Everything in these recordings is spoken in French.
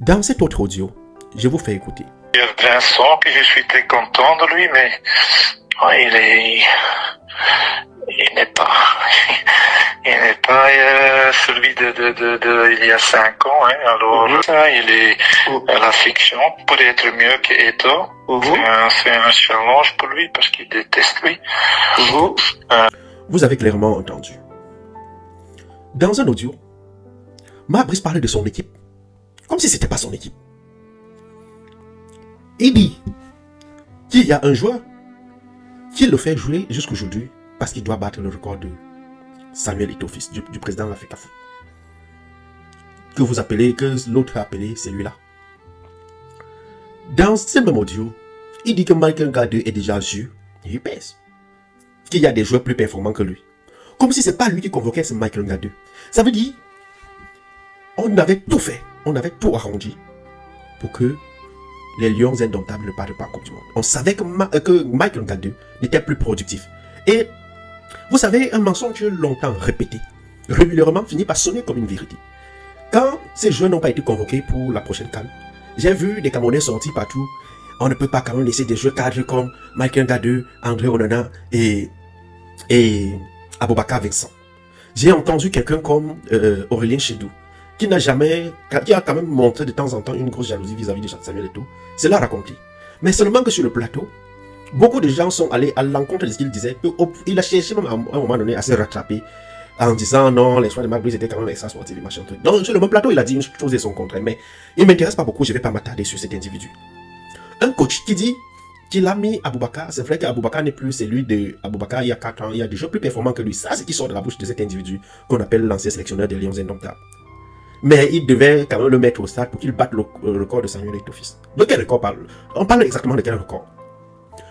Dans cet autre audio, je vous fais écouter. Vincent, que je suis très content de lui, mais il n'est pas, celui de il y a 5 ans. Hein. Alors, il est la fiction peut-être mieux qu'Eto. C'est un challenge pour lui parce qu'il déteste lui. Vous avez clairement entendu. Dans un audio, Fabrice parlait de son équipe, comme si c'était pas son équipe. Il dit qu'il y a un joueur qui le fait jouer jusqu'aujourd'hui parce qu'il doit battre le record de Samuel Eto'o, fils du président de l'Afrique Foot. Que l'autre a appelé celui-là. Dans ce même audio, il dit que Michael Gade est déjà sûr, et il pèse, qu'il y a des joueurs plus performants que lui. Comme si c'est pas lui qui convoquait ce Michael Gade. Ça veut dire, on avait tout fait, on avait tout arrangé pour que les Lions indomptables ne partent pas en Coupe du Monde. On savait que Michael Gade n'était plus productif. Et vous savez, un mensonge longtemps répété, régulièrement finit par sonner comme une vérité. Quand ces joueurs n'ont pas été convoqués pour la prochaine CAN, j'ai vu des Camerounais sortis partout. On ne peut pas quand même laisser des joueurs cadres comme Michael Gade, André Onana et Aboubakar Vincent. J'ai entendu quelqu'un comme Aurélien Chedou, qui a quand même montré de temps en temps une grosse jalousie vis-à-vis de Samuel Eto'o. C'est là raconté. Mais seulement que sur le plateau, beaucoup de gens sont allés à l'encontre de ce qu'il disait. Il a cherché même à un moment donné à se rattraper en disant non, les choix de Fabrice étaient quand même extra sportifs et machin truc. Donc sur le même plateau, il a dit une chose et son contraire. Mais il ne m'intéresse pas beaucoup, je ne vais pas m'attarder sur cet individu. Un coach qui dit qu'il a mis Aboubakar, c'est vrai qu'Aboubakar n'est plus celui de Aboubakar il y a 4 ans, il y a des joueurs plus performants que lui. Ça, c'est ce qui sort de la bouche de cet individu qu'on appelle l'ancien sélectionneur des Lions indomptables. Mais il devait quand même le mettre au stade pour qu'il batte le record de Samuel Eto'o. De quel record parle? On parle exactement de quel record?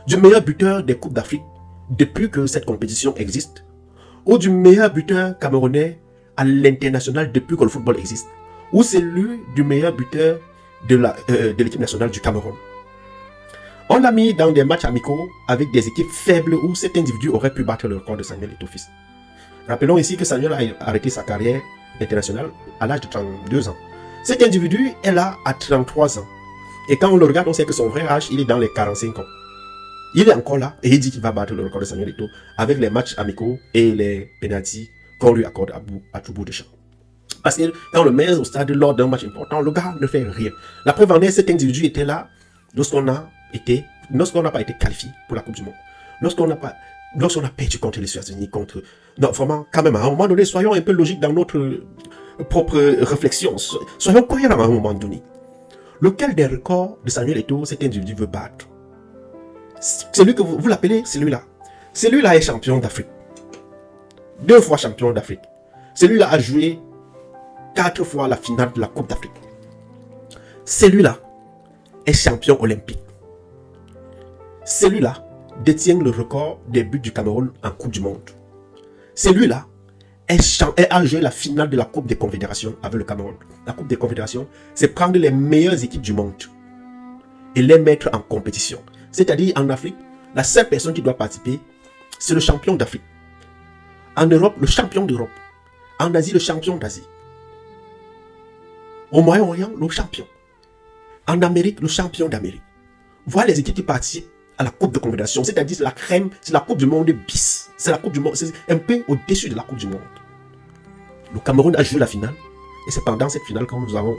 Du meilleur buteur des Coupes d'Afrique depuis que cette compétition existe, ou du meilleur buteur camerounais à l'international depuis que le football existe, ou celui du meilleur buteur de l'équipe nationale du Cameroun. On l'a mis dans des matchs amicaux avec des équipes faibles où cet individu aurait pu battre le record de Samuel Eto'o. Rappelons ici que Samuel a arrêté sa carrière internationale à l'âge de 32 ans. Cet individu est là à 33 ans. Et quand on le regarde, on sait que son vrai âge, il est dans les 45 ans. Il est encore là et il dit qu'il va battre le record de Samuel Eto'o avec les matchs amicaux et les pénaltys qu'on lui accorde à tout bout de champ. Parce que quand on le met au stade lors d'un match important, le gars ne fait rien. La preuve en est, cet individu était là lorsqu'on n'a pas été qualifié pour la Coupe du Monde. Lorsqu'on a perdu contre les États-Unis, non, vraiment, quand même, à un moment donné, soyons un peu logiques dans notre propre réflexion. Soyons cohérents à un moment donné. Lequel des records de Samuel Eto'o cet individu veut battre? Celui que vous l'appelez, celui-là. Celui-là est champion d'Afrique. 2 fois champion d'Afrique. Celui-là a joué 4 fois la finale de la Coupe d'Afrique. Celui-là est champion olympique. Celui-là détient le record des buts du Cameroun en Coupe du Monde. Celui-là a joué la finale de la Coupe des Confédérations avec le Cameroun. La Coupe des Confédérations, c'est prendre les meilleures équipes du monde et les mettre en compétition. C'est-à-dire, en Afrique, la seule personne qui doit participer, c'est le champion d'Afrique. En Europe, le champion d'Europe. En Asie, le champion d'Asie. Au Moyen-Orient, le champion. En Amérique, le champion d'Amérique. Voilà les équipes qui participent à la Coupe de Confédération. C'est-à-dire, c'est la crème, c'est la Coupe du Monde bis. C'est la Coupe du Monde, c'est un peu au-dessus de la Coupe du Monde. Le Cameroun a joué la finale. Et c'est pendant cette finale que nous avons...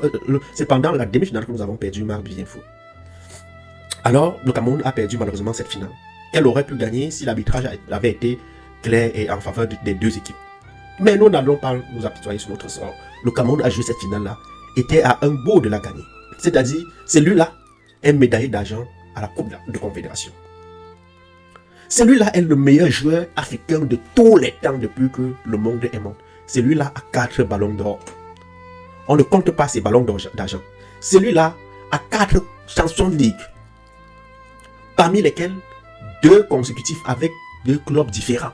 c'est pendant la demi-finale que nous avons perdu Marc Bienfou. Alors, le Cameroun a perdu malheureusement cette finale. Elle aurait pu gagner si l'arbitrage avait été clair et en faveur des 2 équipes. Mais nous n'allons pas nous apitoyer sur notre sort. Le Cameroun a joué cette finale-là, était à un bout de la gagner. C'est-à-dire, celui-là est médaillé d'argent à la Coupe de Confédération. Celui-là est le meilleur joueur africain de tous les temps depuis que le monde est monde. Celui-là a 4 ballons d'or. On ne compte pas ces ballons d'argent. Celui-là a 4 Champions de Ligue, parmi lesquels 2 consécutifs avec 2 clubs différents.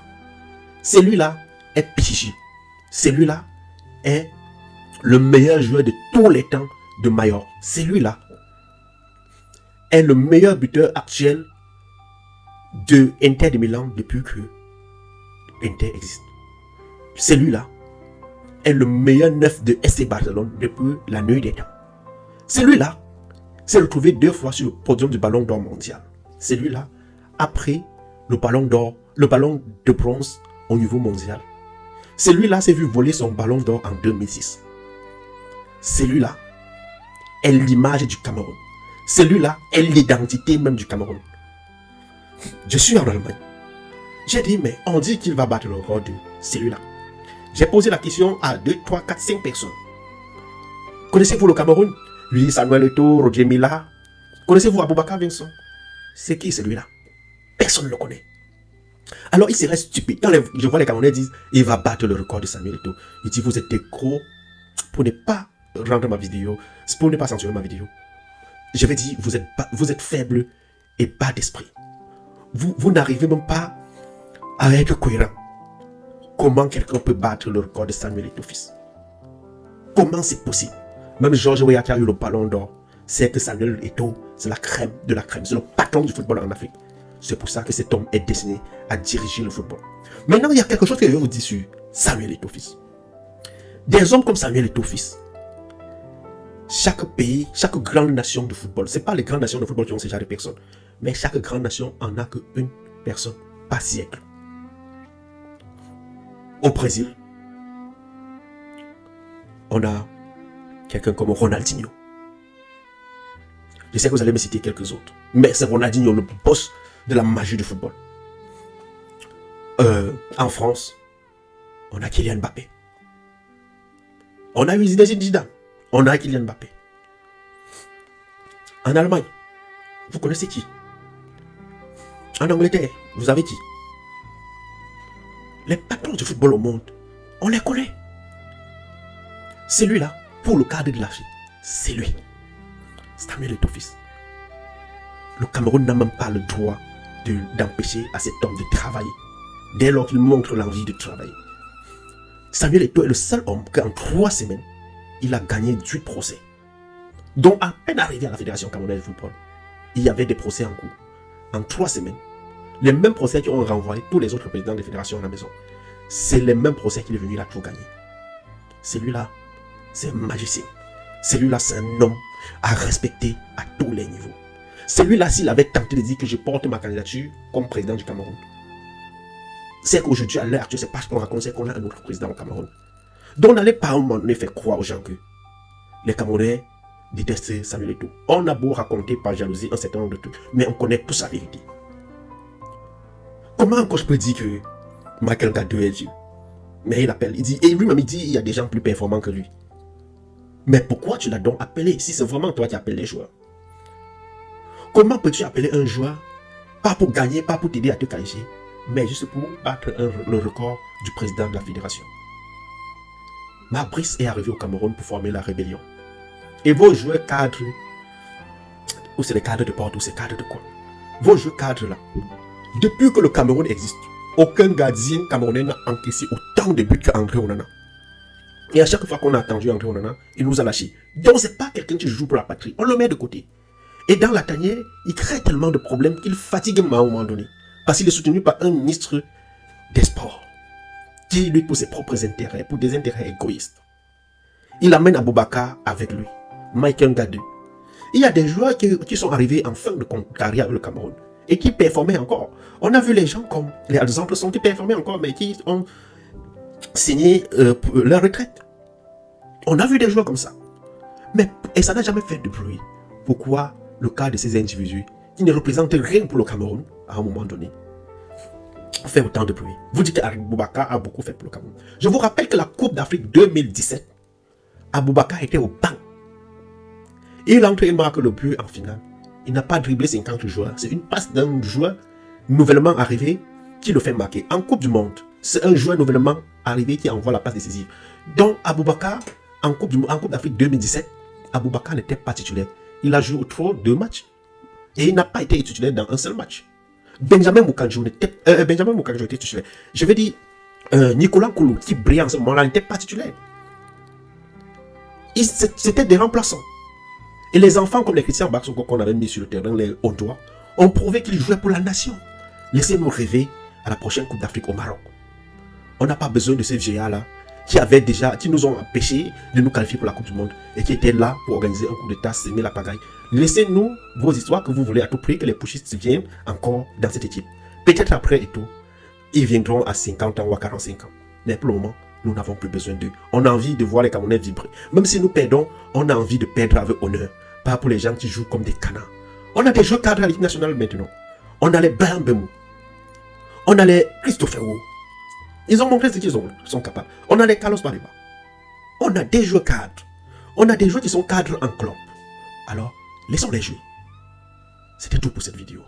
Celui-là est Pichichi. Celui-là est le meilleur joueur de tous les temps de Mayor. Celui-là est le meilleur buteur actuel de Inter de Milan depuis que Inter existe. Celui-là est le meilleur neuf de SC Barcelone depuis la nuit des temps. Celui-là s'est retrouvé 2 fois sur le podium du ballon d'or mondial. Celui-là a pris le ballon d'or, le ballon de bronze au niveau mondial. Celui-là s'est vu voler son ballon d'or en 2006. Celui-là est l'image du Cameroun. Celui-là est l'identité même du Cameroun. Je suis en Allemagne. J'ai dit, mais on dit qu'il va battre le record de celui-là. J'ai posé la question à 2, 3, 4, 5 personnes. Connaissez-vous le Cameroun? Lui, Samuel Eto'o, Roger Mila. Connaissez-vous Aboubakar Vincent? C'est qui celui-là? Personne ne le connaît. Alors il serait stupide. Quand je vois les Camerounais disent il va battre le record de Samuel Eto'o. Il dit vous êtes des gros pour ne pas rendre ma vidéo, pour ne pas censurer ma vidéo. Je vais dire vous êtes faible et bas d'esprit. Vous n'arrivez même pas à être cohérent. Comment quelqu'un peut battre le record de Samuel Eto'o fils? Comment c'est possible? Même Georges Weah qui a eu le ballon d'or, c'est que Samuel Eto'o, c'est la crème de la crème. C'est le patron du football en Afrique. C'est pour ça que cet homme est destiné à diriger le football. Maintenant, il y a quelque chose que je vais vous dire sur Samuel Eto'o fils. Des hommes comme Samuel Eto'o fils, chaque pays, chaque grande nation de football, ce n'est pas les grandes nations de football qui ont ce genre de personnes, mais chaque grande nation en a qu'une personne par siècle. Au Brésil, on a quelqu'un comme Ronaldinho. Je sais que vous allez me citer quelques autres, mais c'est Ronaldinho, le boss de la magie du football. En France, on a Kylian Mbappé. On a eu Zinedine Zidane. On a Kylian Mbappé. En Allemagne, vous connaissez qui? En Angleterre, vous avez qui? Les patrons du football au monde, on les connaît. Celui-là, pour le cadre de la vie, c'est lui. Samuel Eto'o fils. Le Cameroun n'a même pas le droit d'empêcher à cet homme de travailler, dès lors qu'il montre l'envie de travailler. Samuel Eto'o est le seul homme qu'en 3 semaines, il a gagné 8 procès. Donc, à peine arrivé à la Fédération camerounaise de football, il y avait des procès en cours. En 3 semaines, les mêmes procès qui ont renvoyé tous les autres présidents des fédérations à la maison, c'est les mêmes procès qu'il est venu là tout gagner. Celui-là, c'est un magicien. Celui-là, c'est un homme à respecter à tous les niveaux. Celui-là, s'il avait tenté de dire que je porte ma candidature comme président du Cameroun, c'est qu'aujourd'hui, à l'heure actuelle, c'est parce qu'on raconte, c'est qu'on a un autre président au Cameroun. Donc, on n'allait pas à un moment donné faire croire aux gens que les Camerounais détestent Samuel Eto'o. On a beau raconter par jalousie un certain nombre de trucs, mais on connaît tous la vérité. Comment un coach peut dire que Michael Gadou est Dieu? Mais il appelle, il dit, et lui-même il dit, il y a des gens plus performants que lui. Mais pourquoi tu l'as donc appelé si c'est vraiment toi qui appelles les joueurs? Comment peux-tu appeler un joueur, pas pour gagner, pas pour t'aider à te qualifier, mais juste pour battre le record du président de la fédération? Brice est arrivé au Cameroun pour former la rébellion. Et vos joueurs cadres, ou c'est les cadres de Porto, ou c'est cadres de quoi? Vos joueurs cadres là, depuis que le Cameroun existe, aucun gardien camerounais n'a encaissé autant de buts qu'André Onana. Et à chaque fois qu'on a attendu André Onana, il nous a lâchés. Donc c'est pas quelqu'un qui joue pour la patrie, on le met de côté. Et dans la tanière, il crée tellement de problèmes qu'il fatigue à un moment donné. Parce qu'il est soutenu par un ministre des Sports, qui lutte pour ses propres intérêts, pour des intérêts égoïstes. Il amène Aboubakar avec lui, Michael Gadou. Il y a des joueurs qui sont arrivés en fin de carrière avec le Cameroun et qui performaient encore. On a vu les gens comme les exemples sont qui performaient encore, mais qui ont signé leur retraite. On a vu des joueurs comme ça. Et ça n'a jamais fait de bruit. Pourquoi le cas de ces individus qui ne représentent rien pour le Cameroun, à un moment donné, fait autant de bruit? Vous dites qu'Aboubakar a beaucoup fait pour le Cameroun. Je vous rappelle que la Coupe d'Afrique 2017, Aboubakar était au banc. Il entre et marque le but en finale. Il n'a pas dribblé 50 joueurs. C'est une passe d'un joueur nouvellement arrivé qui le fait marquer. En Coupe du Monde, c'est un joueur nouvellement arrivé qui envoie la passe décisive. Donc Aboubakar, en Coupe d'Afrique 2017, Aboubakar n'était pas titulaire. Il a joué au trop 2 matchs. Et il n'a pas été titulaire dans un seul match. Benjamin Moukandjo était titulaire. Je vais dire, Nicolas Koulou, qui brillait en ce moment-là, n'était pas titulaire. C'était des remplaçants. Et les enfants comme les Christian Baksoko qu'on avait mis sur le terrain, les Hondois, ont prouvé qu'ils jouaient pour la nation. Laissez-nous rêver à la prochaine Coupe d'Afrique au Maroc. On n'a pas besoin de ces vieillards-là qui nous ont empêchés de nous qualifier pour la Coupe du Monde et qui étaient là pour organiser un coup d'État, s'aimer la pagaille. Laissez-nous vos histoires que vous voulez à tout prix que les pushistes viennent encore dans cette équipe. Peut-être après et tout, ils viendront à 50 ans ou à 45 ans. Mais pour le moment, nous n'avons plus besoin d'eux. On a envie de voir les Camerounais vibrer. Même si nous perdons, on a envie de perdre avec honneur. Pas pour les gens qui jouent comme des canards. On a des joueurs cadres à l'équipe nationale maintenant. On a les Bambemou. On a les Christopher Wu. Ils ont montré ce qu'ils sont capables. On a les Carlos Bariba. On a des joueurs cadres. On a des joueurs qui sont cadres en club. Alors, laissons-les jouer. C'était tout pour cette vidéo.